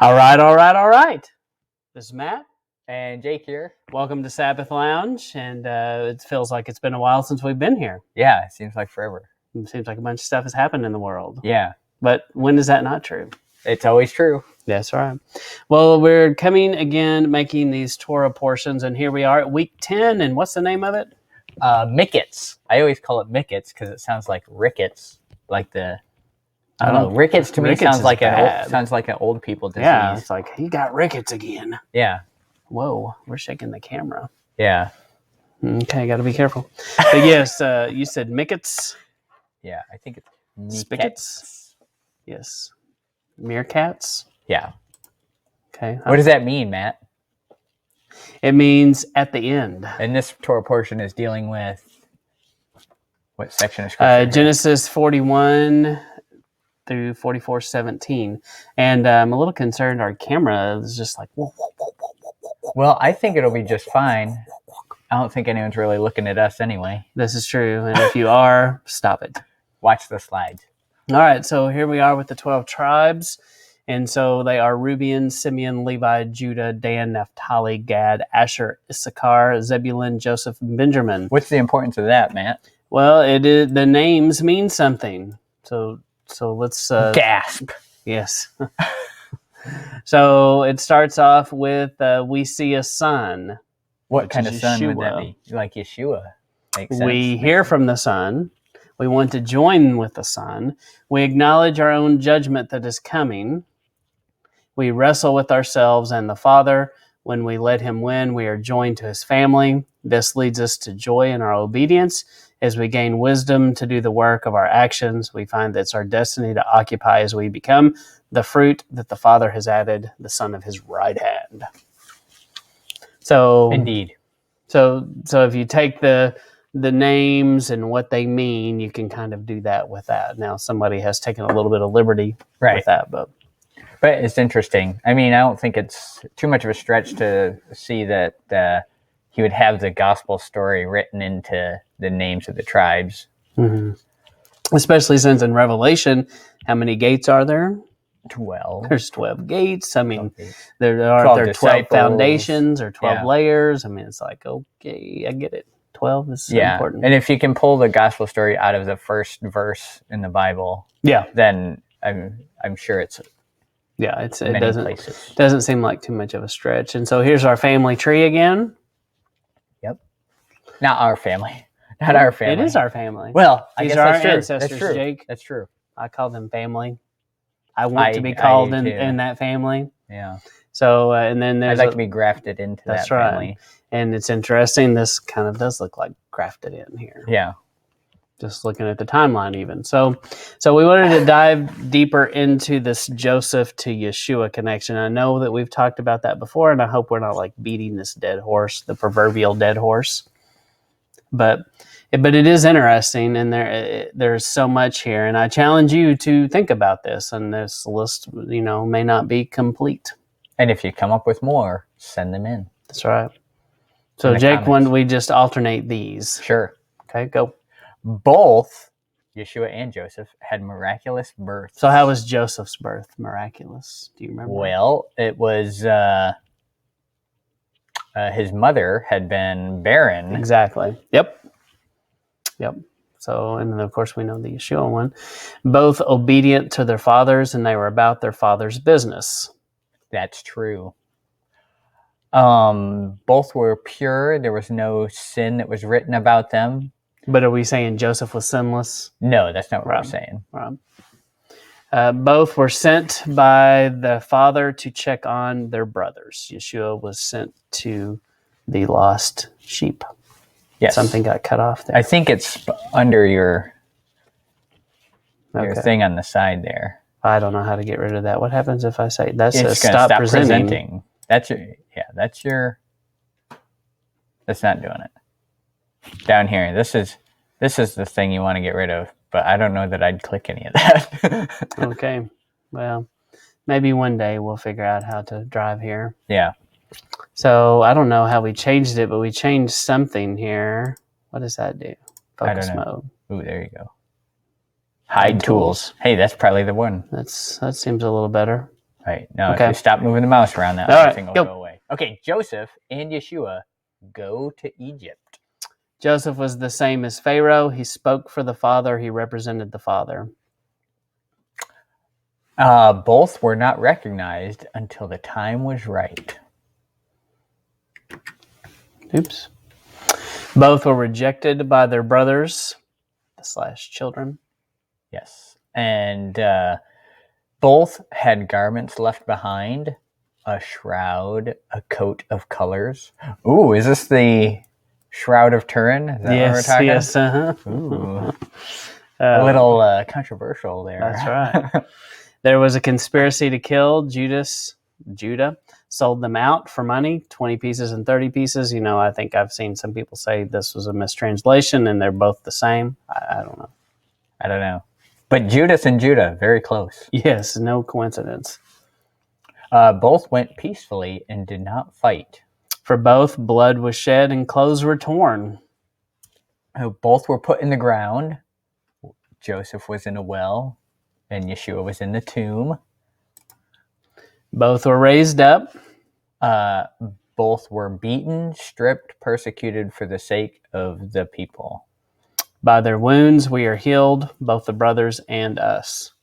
All right. This is Matt. And Jake here. Welcome to Sabbath Lounge, and it feels like it's been a while since we've been here. Yeah, it seems like forever. It seems like a bunch of stuff has happened in the world. Yeah. But when is that not true? It's always true. That's right. Well, we're coming again, making these Torah portions, and here we are at week 10, and what's the name of it? Miketz. I always call it Miketz because it sounds like rickets, like the... I don't know. Rickets to me sounds like an old people disease. Yeah, it's like, he got rickets again. Yeah. Whoa, we're shaking the camera. Yeah. Okay, got to be careful. But yes, you said Miketz. Yeah, I think it's Spigots. Yes. Meerkats. Yeah. Okay. What does that mean, Matt? It means at the end. And this Torah portion is dealing with what section of scripture? Genesis 41 through 44:17. And I'm a little concerned our camera is just like, whoa, whoa, whoa, whoa, whoa, whoa. Well, I think it'll be just fine. I don't think anyone's really looking at us anyway. This is true. And if you are, stop it. Watch the slides. All right. So here we are with the 12 tribes. And so they are Reuben, Simeon, Levi, Judah, Dan, Naphtali, Gad, Asher, Issachar, Zebulun, Joseph, and Benjamin. What's the importance of that, Matt? Well, the names mean something. So let's... gasp. Yes. So it starts off with, we see a son. What kind of son Yeshua. would that be? Like Yeshua. Makes sense. We hear from the Son. We want to join with the Son. We acknowledge our own judgment that is coming. We wrestle with ourselves and the Father. When we let him win, we are joined to his family. This leads us to joy in our obedience. As we gain wisdom to do the work of our actions, we find that it's our destiny to occupy as we become the fruit that the Father has added, the Son of his right hand. So indeed. So if you take the names and what they mean, you can kind of do that with that. Now, somebody has taken a little bit of liberty with that, but it's interesting. I mean, I don't think it's too much of a stretch to see that he would have the gospel story written into the names of the tribes. Mm-hmm. Especially since in Revelation, how many gates are there? 12. There's 12 gates. I mean, there are 12 foundations or 12 layers. I mean, it's like, okay, I get it. 12 is important. And if you can pull the gospel story out of the first verse in the Bible, then I'm sure it's it doesn't seem like too much of a stretch. And so here's our family tree again. Yep. Not our family. Not our family. It is our family. Well, I These guess are that's our true. ancestors, That's true. Jake. That's true. I call them family. I want to be called in that family. Yeah. So, and then there's... I'd like to be grafted into that family. Right. And it's interesting. This kind of does look like grafted in here. Yeah. Just looking at the timeline even. So we wanted to dive deeper into this Joseph to Yeshua connection. I know that we've talked about that before, and I hope we're not like beating this dead horse, the proverbial dead horse. But it is interesting, and there's so much here, and I challenge you to think about this. And this list, may not be complete. And if you come up with more, send them in. That's right. So, Jake, when we just alternate these? Sure. Okay, go. Both Yeshua and Joseph had miraculous births. So, how was Joseph's birth miraculous? Do you remember? Well, it was his mother had been barren. Exactly. Yep. So, and then of course we know the Yeshua one. Both obedient to their fathers, and they were about their father's business. That's true. Both were pure. There was no sin that was written about them. But are we saying Joseph was sinless? No, that's not what we're saying. Right. Both were sent by the father to check on their brothers. Yeshua was sent to the lost sheep. Yes. Something got cut off there. I think it's under your thing on the side there. I don't know how to get rid of that. What happens if I say that's it's stop presenting? That's not doing it. Down here, this is the thing you want to get rid of, but I don't know that I'd click any of that. Okay. Well, maybe one day we'll figure out how to drive here. Yeah. So I don't know how we changed it, but we changed something here. What does that do? Focus mode. Ooh, there you go. Hide tools. Hey, that's probably the one. That seems a little better. Right. No, Okay. if you stop moving the mouse around, that All right, thing will go. go away. Okay, Joseph and Yeshua go to Egypt. Joseph was the same as Pharaoh. He spoke for the Father. He represented the Father. Both were not recognized until the time was right. Oops. Both were rejected by their brothers / children. Yes. And both had garments left behind, a shroud, a coat of colors. Ooh, is this the Shroud of Turin? Is that what we're talking? Yes. Ooh. A little controversial there. That's right. There was a conspiracy to kill Judah sold them out for money, 20 pieces and 30 pieces. I think I've seen some people say this was a mistranslation and they're both the same. I don't know. I don't know. But Judas and Judah, very close. Yes, no coincidence. Both went peacefully and did not fight. For both, blood was shed and clothes were torn. Both were put in the ground. Joseph was in a well, and Yeshua was in the tomb. Both were raised up. Both were beaten, stripped, persecuted for the sake of the people. By their wounds we are healed, both the brothers and us.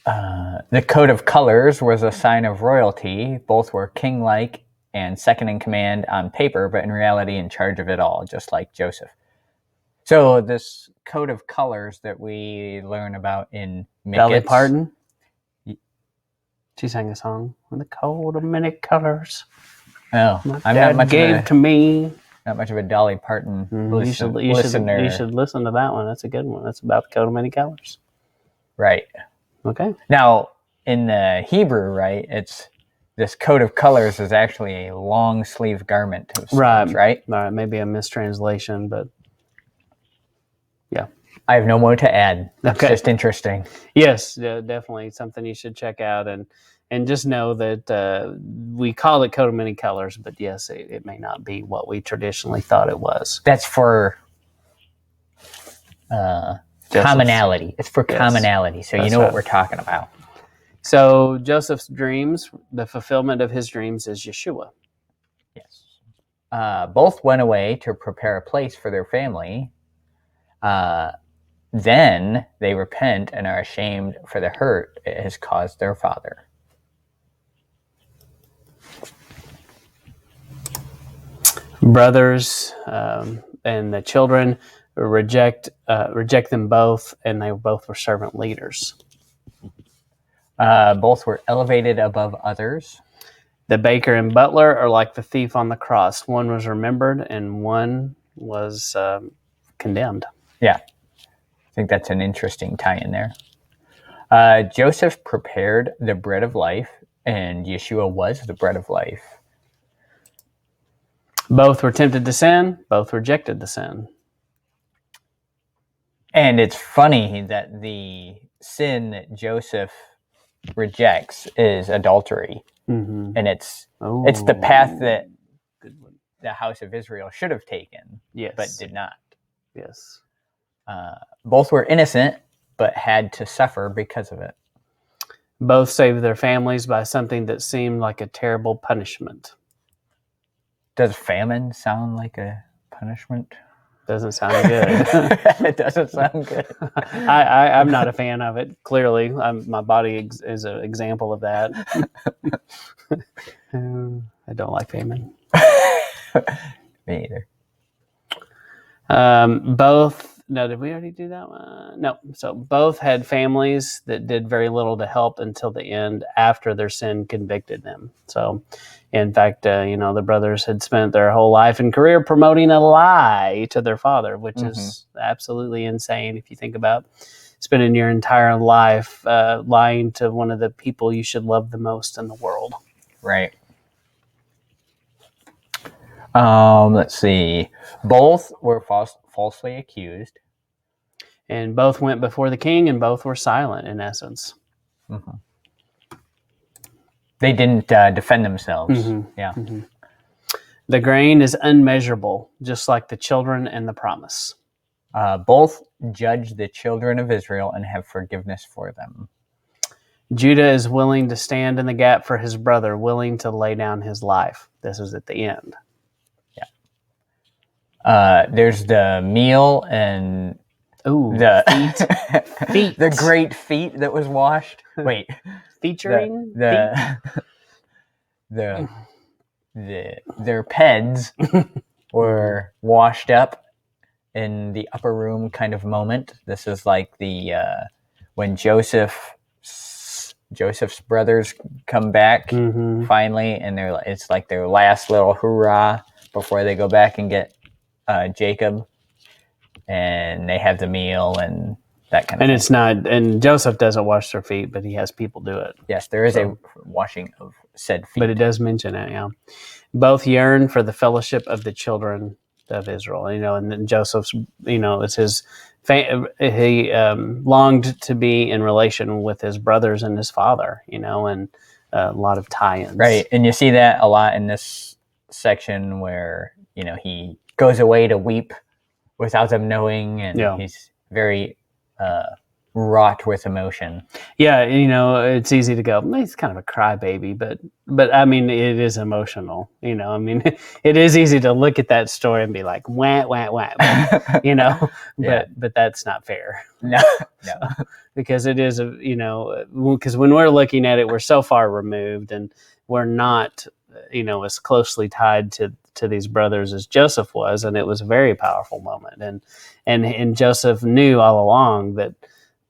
The coat of colors was a sign of royalty. Both were king-like and second in command on paper, but in reality in charge of it all, just like Joseph. So this coat of colors that we learn about in Miketz. Dolly Parton? She sang a song, "The coat of many colors." Oh, I'm not gave to me. Not much of a Dolly Parton listener. You should listen to that one. That's a good one. That's about the coat of many colors. Right. Okay. Now, in the Hebrew, right, it's this coat of colors is actually a long sleeve garment of sorts, right? Right. Maybe a mistranslation, but yeah. I have no more to add. It's Okay. just interesting. Yes, definitely something you should check out, and just know that we call it coat of many colors, but yes, it may not be what we traditionally thought it was. That's for commonality. It's for commonality, so you know what we're talking about. So Joseph's dreams, the fulfillment of his dreams is Yeshua. Yes. Both went away to prepare a place for their family. Then they repent and are ashamed for the hurt it has caused their father. Brothers and the children reject them both, and they both were servant leaders. Both were elevated above others. The baker and butler are like the thief on the cross. One was remembered and one was condemned. Yeah. I think that's an interesting tie-in there. Joseph prepared the bread of life, and Yeshua was the bread of life. Both were tempted to sin. Both rejected the sin. And it's funny that the sin that Joseph rejects is adultery. Mm-hmm. And it's the path that the house of Israel should have taken, but did not. Yes. Both were innocent, but had to suffer because of it. Both saved their families by something that seemed like a terrible punishment. Does famine sound like a punishment? Doesn't sound good. It doesn't sound good. I'm not a fan of it, clearly. My body is an example of that. I don't like famine. Me either. No, did we already do that one? No. So both had families that did very little to help until the end after their sin convicted them. So, in fact, the brothers had spent their whole life and career promoting a lie to their father, which is absolutely insane if you think about spending your entire life lying to one of the people you should love the most in the world. Right. Let's see. Both were falsely accused. And both went before the king, and both were silent, in essence. Mm-hmm. They didn't defend themselves. Mm-hmm. Yeah. Mm-hmm. The grain is unmeasurable, just like the children and the promise. Both judge the children of Israel and have forgiveness for them. Judah is willing to stand in the gap for his brother, willing to lay down his life. This is at the end. There's the meal and the feet. the great feet that was washed. Wait, featuring their peds were washed up in the upper room kind of moment. This is like the when Joseph's brothers come back finally, and it's like their last little hurrah before they go back and get Jacob, and they have the meal and that kind of thing. It's not, and Joseph doesn't wash their feet, but he has people do it. Yes, there is a washing of said feet. But it does mention it, yeah. Both yearn for the fellowship of the children of Israel, and then Joseph's, it's his, he longed to be in relation with his brothers and his father, and a lot of tie-ins. Right, and you see that a lot in this section where, he goes away to weep without them knowing, and he's very wrought with emotion. Yeah, it's easy to go, he's kind of a crybaby, but I mean, it is emotional. It is easy to look at that story and be like, wah, wah, wah, but that's not fair. No. Because it is, because when we're looking at it, we're so far removed, and we're not, as closely tied to these brothers as Joseph was, and it was a very powerful moment. And Joseph knew all along that,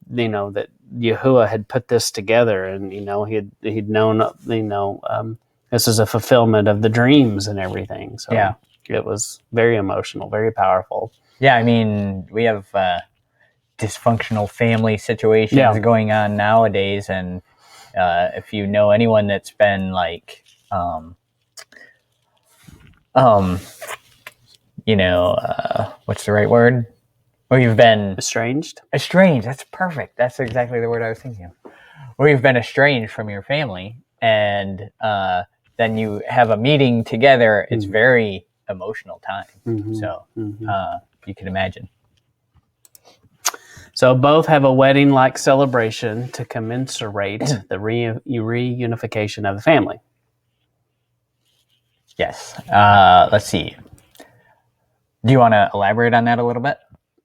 that Yahuwah had put this together, and he'd known, this is a fulfillment of the dreams and everything. So it was very emotional, very powerful. Yeah, I mean, we have dysfunctional family situations going on nowadays, and if you know anyone that's been like, what's the right word? Where you've been estranged. That's perfect. That's exactly the word I was thinking of. Where you've been estranged from your family, and then you have a meeting together. It's very emotional time. So you can imagine. So both have a wedding-like celebration to commensurate the reunification of the family. Yes. Let's see. Do you want to elaborate on that a little bit?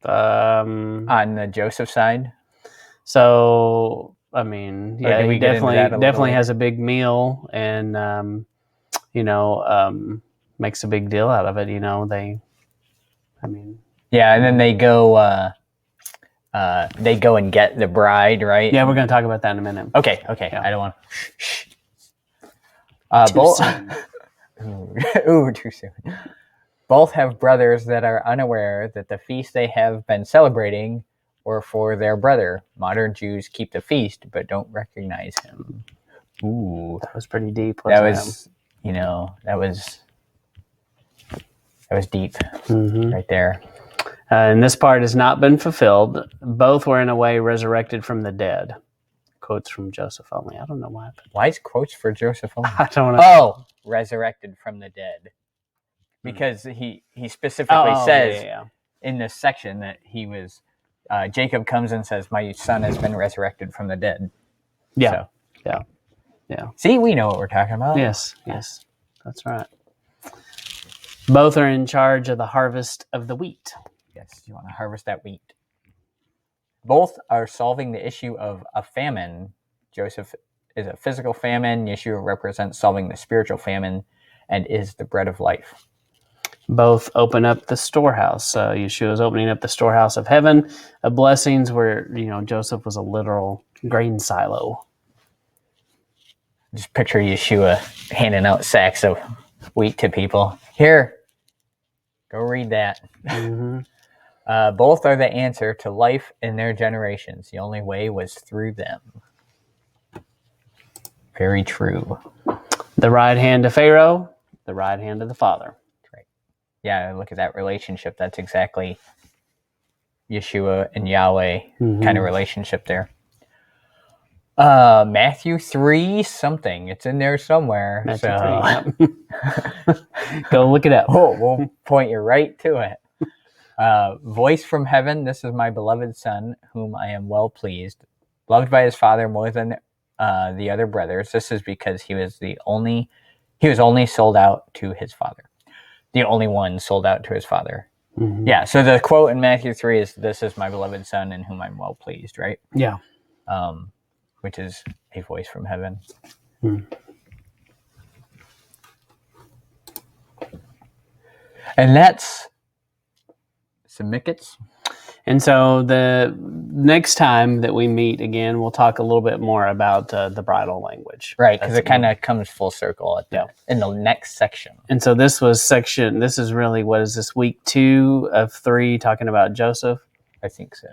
On the Joseph side? So, I mean, he definitely has a big meal, and, makes a big deal out of it. Yeah, and then they go and get the bride, right? Yeah, we're going to talk about that in a minute. Okay. Yeah. I don't want to. Too soon. Ooh, too soon. Both have brothers that are unaware that the feast they have been celebrating were for their brother. Modern Jews keep the feast, but don't recognize him. Ooh. That was pretty deep. That was deep right there. And this part has not been fulfilled. Both were in a way resurrected from the dead. Quotes from Joseph only. I don't know why. Why is quotes for Joseph only? I don't know. Oh, resurrected from the dead. Because he specifically says in this section that he was, Jacob comes and says, my son has been resurrected from the dead. Yeah. So. Yeah. See, we know what we're talking about. Yes. That's right. Both are in charge of the harvest of the wheat. Yes, you want to harvest that wheat. Both are solving the issue of a famine. Joseph is a physical famine. Yeshua represents solving the spiritual famine and is the bread of life. Both open up the storehouse. Yeshua is opening up the storehouse of heaven, of blessings, where Joseph was a literal grain silo. Just picture Yeshua handing out sacks of wheat to people. Here, go read that. Both are the answer to life in their generations. The only way was through them. Very true. The right hand of Pharaoh, the right hand of the Father. Yeah, look at that relationship. That's exactly Yeshua and Yahweh kind of relationship there. Matthew 3 something. It's in there somewhere. Matthew 3, yep. Go look it up. We'll point you right to it. Voice from heaven, this is my beloved Son, whom I am well pleased, loved by his Father more than the other brothers. This is because he was only sold out to his father. The only one sold out to his father. Mm-hmm. Yeah, so the quote in Matthew 3 is, "This is my beloved son in whom I'm well pleased," right? Yeah. Which is a voice from heaven. Mm. And that's some Miketz. And so the next time that we meet again, we'll talk a little bit more about the bridal language. Right, because it kind of comes full circle in the next section. And so this is really, what is this, week 2 of 3, talking about Joseph? I think so.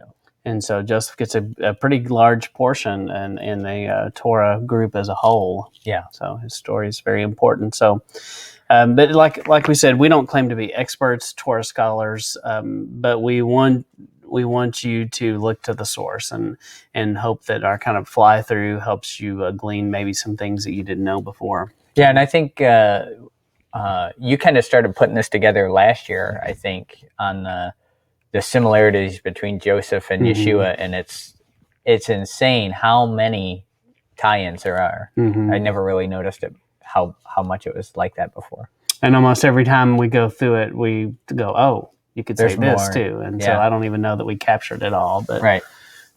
And so Joseph gets a pretty large portion in the Torah group as a whole. Yeah. So his story is very important. So, but like we said, we don't claim to be experts, Torah scholars, but we want you to look to the source and hope that our kind of fly through helps you glean maybe some things that you didn't know before. Yeah, and I think you kind of started putting this together last year, I think, on the similarities between Joseph and Yeshua, and it's insane how many tie-ins there are. I never really noticed it, how much it was like that before. And almost every time we go through it, we go, oh, you could say this more, too. And so I don't even know that we captured it all. But, right.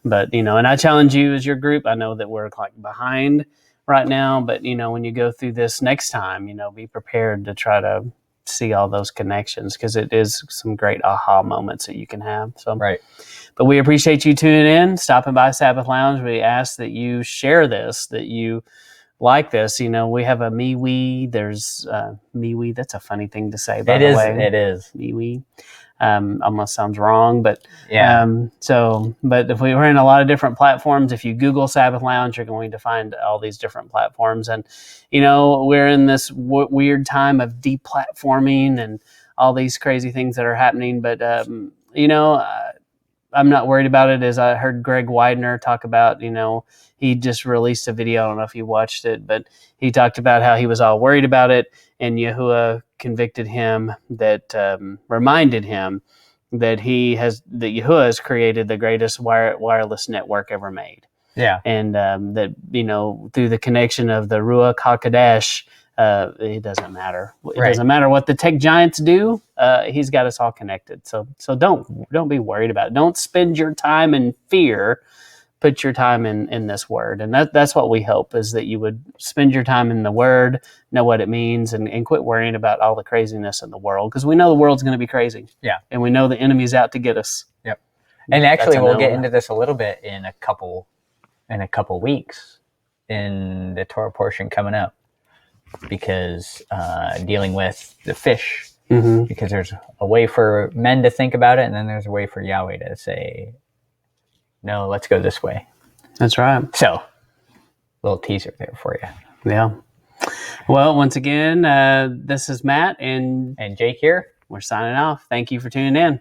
But, and I challenge you as your group. I know that we're like behind right now, but, when you go through this next time, be prepared to try to see all those connections, because it is some great aha moments that you can have. So, right. But we appreciate you tuning in, stopping by Sabbath Lounge. We ask that you share this, that you like this. We have a MeWe. There's MeWe. That's a funny thing to say, by the way. It is. MeWe. Almost sounds wrong, but yeah. But if we're in a lot of different platforms, if you Google Sabbath Lounge, you're going to find all these different platforms. And we're in this weird time of deplatforming and all these crazy things that are happening. But I'm not worried about it. As I heard Greg Widener talk about, he just released a video. I don't know if you watched it, but he talked about how he was all worried about it, and Yeshua convicted him, that reminded him that Yeshua has created the greatest wireless network ever made. Yeah. And that, through the connection of the Ruach HaKodesh, it doesn't matter. It doesn't matter what the tech giants do. He's got us all connected. So don't be worried about it. Don't spend your time in fear. Put your time in this word. And that's what we hope, is that you would spend your time in the word, know what it means, and quit worrying about all the craziness in the world, because we know the world's going to be crazy. Yeah. And we know the enemy's out to get us. Yep. And actually, we'll get into this a little bit in a couple weeks in the Torah portion coming up, because dealing with the fish, because there's a way for men to think about it, and then there's a way for Yahweh to say, no, let's go this way. That's right. So, little teaser there for you. Yeah. Well, once again, this is Matt and Jake here. We're signing off. Thank you for tuning in.